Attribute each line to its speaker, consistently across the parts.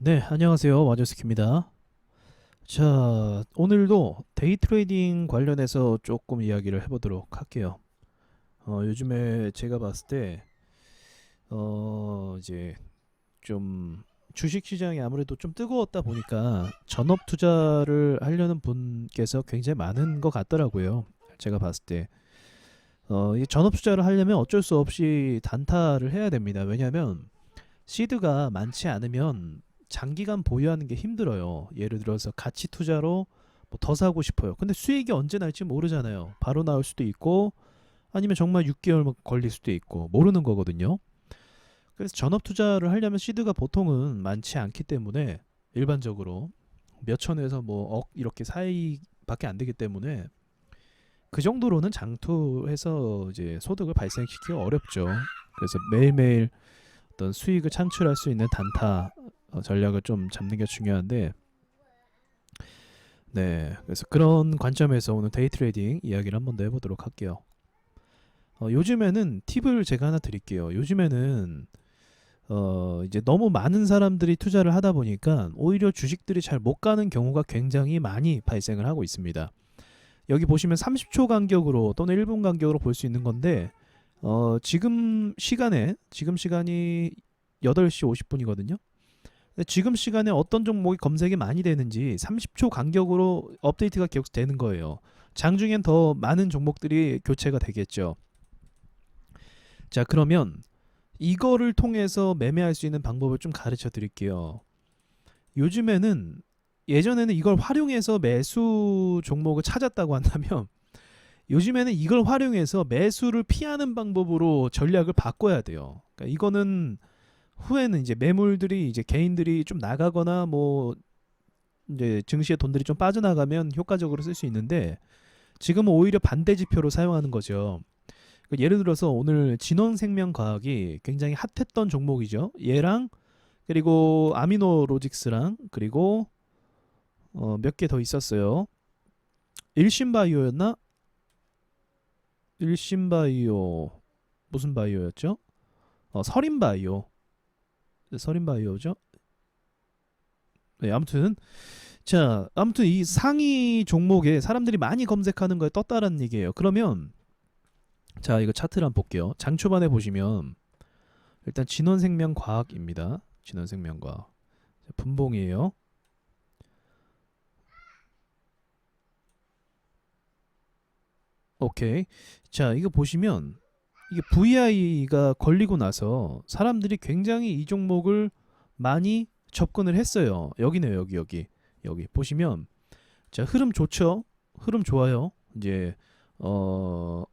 Speaker 1: 네, 안녕하세요. 와저스키입니다. 자, 오늘도 데이 트레이딩 관련해서 조금 이야기를 해보도록 할게요. 요즘에 제가 봤을 때, 이제 좀 주식 시장이 아무래도 좀 뜨거웠다 보니까 전업 투자를 하려는 분께서 굉장히 많은 것 같더라고요. 제가 봤을 때. 이 전업 투자를 하려면 어쩔 수 없이 단타를 해야 됩니다. 왜냐하면 시드가 많지 않으면 장기간 보유하는 게 힘들어요. 예를 들어서 가치 투자로 뭐 더 사고 싶어요. 근데 수익이 언제 날지 모르잖아요. 바로 나올 수도 있고 아니면 정말 6개월 걸릴 수도 있고 모르는 거거든요. 그래서 전업 투자를 하려면 시드가 보통은 많지 않기 때문에 일반적으로 몇 천에서 뭐 억 이렇게 사이밖에 안 되기 때문에 그 정도로는 장투해서 이제 소득을 발생시키기 어렵죠. 그래서 매일매일 어떤 수익을 창출할 수 있는 단타 전략을 좀 잡는 게 중요한데, 네, 그래서 그런 관점에서 오늘 데이 트레이딩 이야기를 한번 더 해보도록 할게요. 요즘에는 팁을 제가 하나 드릴게요. 요즘에는 이제 너무 많은 사람들이 투자를 하다 보니까 오히려 주식들이 잘 못 가는 경우가 굉장히 많이 발생을 하고 있습니다. 여기 보시면 30초 간격으로 또는 1분 간격으로 볼 수 있는 건데, 지금 시간이 8시 50분이거든요. 지금 시간에 어떤 종목이 검색이 많이 되는지 30초 간격으로 업데이트가 계속 되는 거예요. 장중엔 더 많은 종목들이 교체가 되겠죠. 자, 그러면 이거를 통해서 매매할 수 있는 방법을 좀 가르쳐 드릴게요. 요즘에는 예전에는 이걸 활용해서 매수 종목을 찾았다고 한다면 요즘에는 이걸 활용해서 매수를 피하는 방법으로 전략을 바꿔야 돼요. 그러니까 이거는 후에는 이제 매물들이 이제 개인들이 좀 나가거나 뭐 이제 증시의 돈들이 좀 빠져나가면 효과적으로 쓸 수 있는데 지금은 오히려 반대 지표로 사용하는 거죠. 예를 들어서 오늘 진원생명과학이 굉장히 핫했던 종목이죠. 얘랑 그리고 아미노로직스랑 그리고 몇 개 더 있었어요. 일신바이오였나? 일신바이오 무슨 바이오였죠? 서린바이오. 서린바이오죠. 네, 아무튼 이 상위 종목에 사람들이 많이 검색하는 거에 떴다라는 얘기예요. 그러면 자, 이거 차트를 한번 볼게요. 장 초반에 보시면 일단 진원생명과학입니다. 진원생명과학. 분봉이에요. 오케이. 자, 이거 보시면 이게 VI가 걸리고 나서 사람들이 굉장히 이 종목을 많이 접근을 했어요. 여기네요, 여기 보시면 자, 흐름 좋죠? 흐름 좋아요. 이제 어,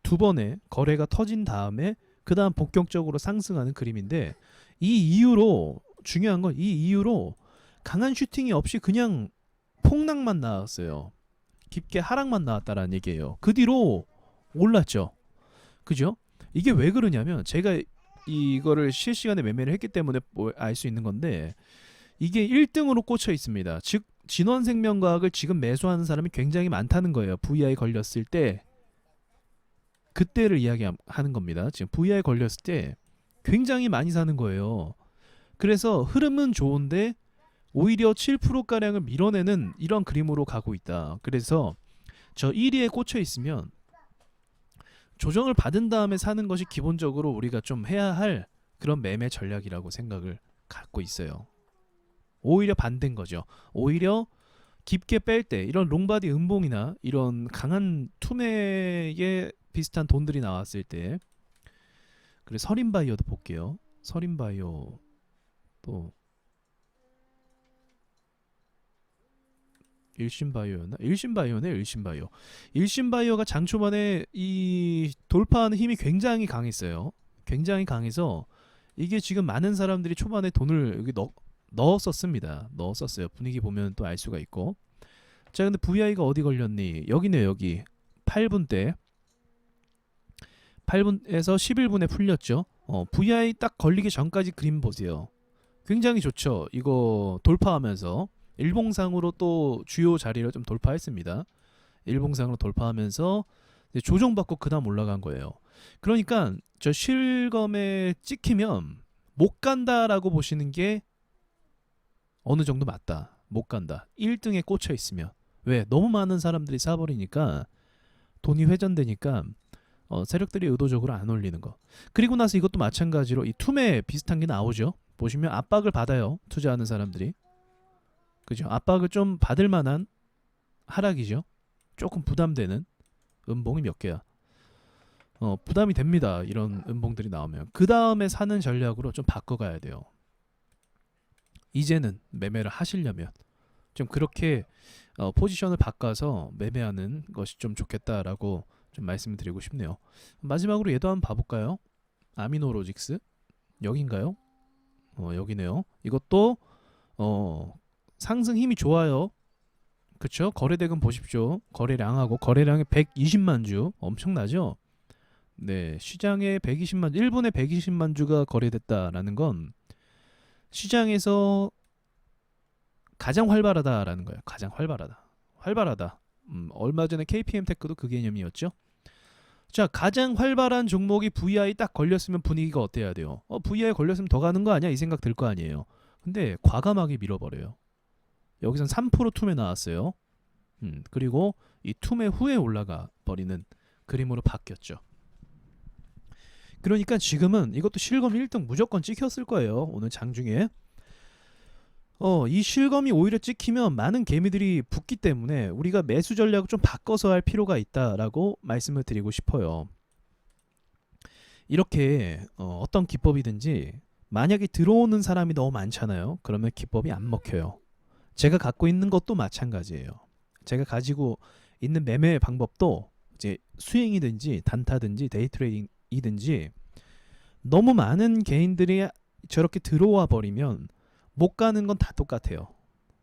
Speaker 1: 두 번의 거래가 터진 다음에 그 다음 본격적으로 상승하는 그림인데 이 이후로 중요한 건 이 이후로 강한 슈팅이 없이 그냥 폭락만 나왔어요. 깊게 하락만 나왔다라는 얘기예요. 그 뒤로 올랐죠. 그죠? 이게 왜 그러냐면 제가 이거를 실시간에 매매를 했기 때문에 알 수 있는 건데 이게 1등으로 꽂혀 있습니다. 즉 진원생명과학을 지금 매수하는 사람이 굉장히 많다는 거예요. VI 걸렸을 때 그때를 이야기하는 겁니다. 지금 VI 걸렸을 때 굉장히 많이 사는 거예요. 그래서 흐름은 좋은데 오히려 7%가량을 밀어내는 이런 그림으로 가고 있다. 그래서 저 1위에 꽂혀 있으면 조정을 받은 다음에 사는 것이 기본적으로 우리가 좀 해야 할 그런 매매 전략이라고 생각을 갖고 있어요. 오히려 반대인 거죠. 오히려 깊게 뺄 때 이런 롱바디 음봉이나 이런 강한 투매에 비슷한 돈들이 나왔을 때 그래 서린바이오도 볼게요. 서린바이오 또 일신바이오였나? 일신바이오가 장 초반에 이 돌파하는 힘이 굉장히 강했어요. 굉장히 강해서 이게 지금 많은 사람들이 초반에 돈을 여기 넣었었습니다. 넣었었어요. 분위기 보면 또 알 수가 있고. 자, 근데 VI가 어디 걸렸니? 여기네요, 여기. 8분 때. 8분에서 11분에 풀렸죠. VI 딱 걸리기 전까지 그림 보세요. 굉장히 좋죠. 이거 돌파하면서 일봉상으로 또 주요 자리를 좀 돌파했습니다. 일봉상으로 돌파하면서 조정받고 그다음 올라간 거예요. 그러니까 저 실검에 찍히면 못 간다라고 보시는 게 어느 정도 맞다. 못 간다. 1등에 꽂혀 있으면. 왜? 너무 많은 사람들이 사버리니까 돈이 회전되니까 세력들이 의도적으로 안 올리는 거. 그리고 나서 이것도 마찬가지로 이 투매 비슷한 게 나오죠. 보시면 압박을 받아요. 투자하는 사람들이. 그죠? 압박을 좀 받을 만한 하락이죠. 조금 부담되는 음봉이 몇 개야. 부담이 됩니다. 이런 음봉들이 나오면. 그 다음에 사는 전략으로 좀 바꿔가야 돼요. 이제는 매매를 하시려면 좀 그렇게 포지션을 바꿔서 매매하는 것이 좀 좋겠다라고 좀 말씀을 드리고 싶네요. 마지막으로 얘도 한번 봐볼까요? 아미노로직스 여긴가요? 여기네요. 이것도 상승 힘이 좋아요. 그쵸? 거래대금 보십시오. 거래량하고 거래량이 120만 주 엄청나죠? 네, 시장에 120만 1분에 120만 주가 거래됐다라는 건 시장에서 가장 활발하다라는 거예요. 가장 활발하다. 얼마 전에 KPM 테크도 그 개념이었죠. 자, 가장 활발한 종목이 VI 딱 걸렸으면 분위기가 어때야 돼요? VI 걸렸으면 더 가는 거 아니야? 이 생각 들 거 아니에요. 근데 과감하게 밀어버려요. 여기선 3% 투매 나왔어요. 그리고 이 투매 후에 올라가 버리는 그림으로 바뀌었죠. 그러니까 지금은 이것도 실검 1등 무조건 찍혔을 거예요. 오늘 장중에. 이 실검이 오히려 찍히면 많은 개미들이 붙기 때문에 우리가 매수 전략을 좀 바꿔서 할 필요가 있다라고 말씀을 드리고 싶어요. 이렇게 어떤 기법이든지 만약에 들어오는 사람이 너무 많잖아요. 그러면 기법이 안 먹혀요. 제가 갖고 있는 것도 마찬가지예요. 제가 가지고 있는 매매 방법도 이제 스윙이든지 단타든지 데이 트레이딩이든지 너무 많은 개인들이 저렇게 들어와 버리면 못 가는 건 다 똑같아요.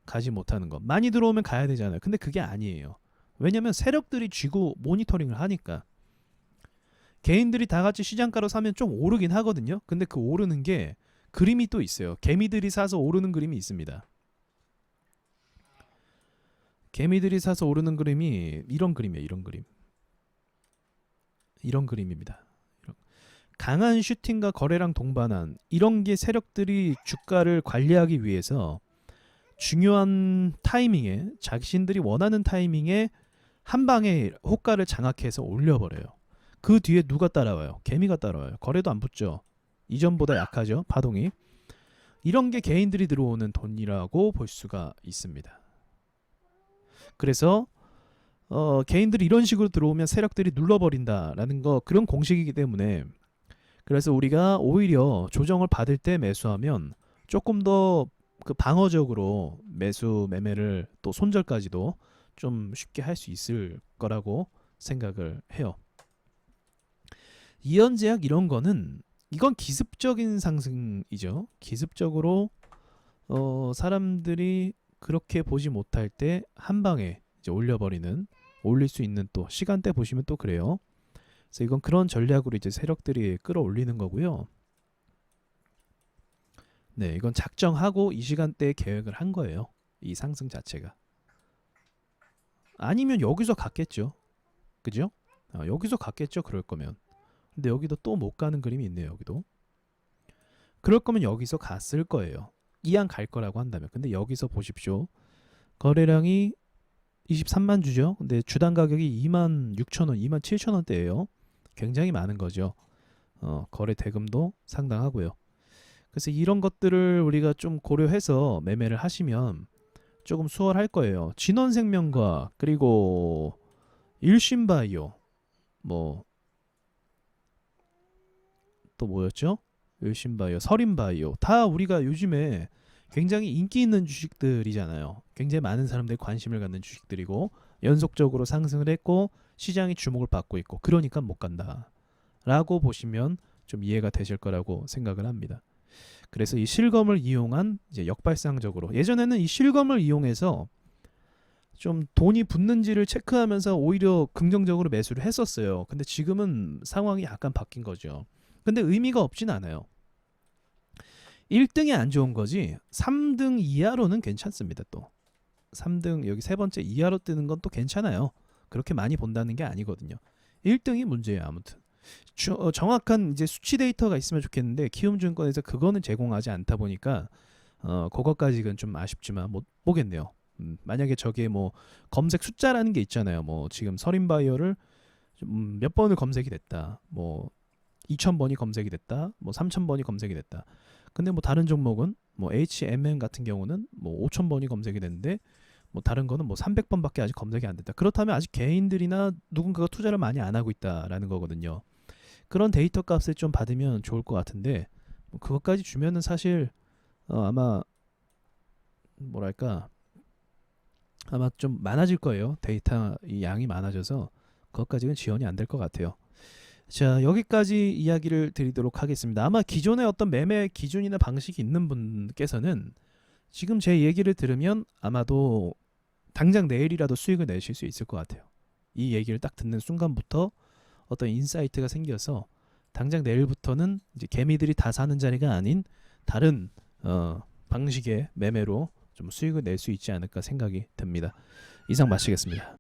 Speaker 1: 가지 못하는 거. 많이 들어오면 가야 되잖아요. 근데 그게 아니에요. 왜냐면 세력들이 쥐고 모니터링을 하니까. 개인들이 다 같이 시장가로 사면 좀 오르긴 하거든요. 근데 그 오르는 게 그림이 또 있어요. 개미들이 사서 오르는 그림이 있습니다. 개미들이 사서 오르는 그림이 이런 그림이에요. 이런 그림. 이런 그림입니다. 강한 슈팅과 거래량 동반한 이런 게 세력들이 주가를 관리하기 위해서 중요한 타이밍에 자신들이 원하는 타이밍에 한 방에 호가를 장악해서 올려버려요. 그 뒤에 누가 따라와요? 개미가 따라와요. 거래도 안 붙죠. 이전보다 약하죠. 파동이. 이런 게 개인들이 들어오는 돈이라고 볼 수가 있습니다. 그래서 개인들이 이런 식으로 들어오면 세력들이 눌러버린다라는 거 그런 공식이기 때문에 그래서 우리가 오히려 조정을 받을 때 매수하면 조금 더 그 방어적으로 매수 매매를 또 손절까지도 좀 쉽게 할 수 있을 거라고 생각을 해요. 이연제약 이런 거는 이건 기습적인 상승이죠. 기습적으로 사람들이 그렇게 보지 못할 때 한 방에 이제 올려버리는 올릴 수 있는 또 시간대 보시면 또 그래요. 그래서 이건 그런 전략으로 이제 세력들이 끌어올리는 거고요. 네, 이건 작정하고 이 시간대에 계획을 한 거예요. 이 상승 자체가. 아니면 여기서 갔겠죠. 그죠? 여기서 갔겠죠. 그럴 거면. 근데 여기도 또 못 가는 그림이 있네요. 여기도. 그럴 거면 여기서 갔을 거예요. 이왕 갈 거라고 한다면. 근데 여기서 보십시오. 거래량이 23만 주죠. 근데 주당 가격이 26,000원, 27,000원대예요. 굉장히 많은 거죠. 거래 대금도 상당하고요. 그래서 이런 것들을 우리가 좀 고려해서 매매를 하시면 조금 수월할 거예요. 진원생명과 그리고 일신바이오 뭐 또 뭐였죠? 일신바이오, 서린바이오 다 우리가 요즘에 굉장히 인기 있는 주식들이잖아요. 굉장히 많은 사람들이 관심을 갖는 주식들이고 연속적으로 상승을 했고 시장이 주목을 받고 있고 그러니까 못 간다 라고 보시면 좀 이해가 되실 거라고 생각을 합니다. 그래서 이 실검을 이용한 이제 역발상적으로 예전에는 이 실검을 이용해서 좀 돈이 붙는지를 체크하면서 오히려 긍정적으로 매수를 했었어요. 근데 지금은 상황이 약간 바뀐 거죠. 근데 의미가 없진 않아요. 1등이 안 좋은 거지 3등 이하로는 괜찮습니다. 또 3등 여기 세 번째 이하로 뜨는 건 또 괜찮아요. 그렇게 많이 본다는 게 아니거든요. 1등이 문제예요. 아무튼 정확한 이제 수치 데이터가 있으면 좋겠는데 키움증권에서 그거는 제공하지 않다 보니까 그것까지는 좀 아쉽지만 못 보겠네요. 만약에 저게 뭐 검색 숫자라는 게 있잖아요. 뭐 지금 서린바이어를 몇 번을 검색이 됐다. 뭐 2,000번이 검색이 됐다. 뭐 3,000번이 검색이 됐다. 근데 뭐 다른 종목은 뭐 HMM 같은 경우는 뭐 5,000번이 검색이 됐는데 뭐 다른 거는 뭐 300번밖에 아직 검색이 안 됐다. 그렇다면 아직 개인들이나 누군가가 투자를 많이 안 하고 있다라는 거거든요. 그런 데이터 값을 좀 받으면 좋을 것 같은데 뭐 그것까지 주면은 사실 아마 뭐랄까 아마 좀 많아질 거예요. 데이터 이 양이 많아져서 그것까지는 지원이 안 될 것 같아요. 자, 여기까지 이야기를 드리도록 하겠습니다. 아마 기존에 어떤 매매 기준이나 방식이 있는 분께서는 지금 제 얘기를 들으면 아마도 당장 내일이라도 수익을 내실 수 있을 것 같아요. 이 얘기를 딱 듣는 순간부터 어떤 인사이트가 생겨서 당장 내일부터는 이제 개미들이 다 사는 자리가 아닌 다른 방식의 매매로 좀 수익을 낼 수 있지 않을까 생각이 듭니다. 이상 마치겠습니다.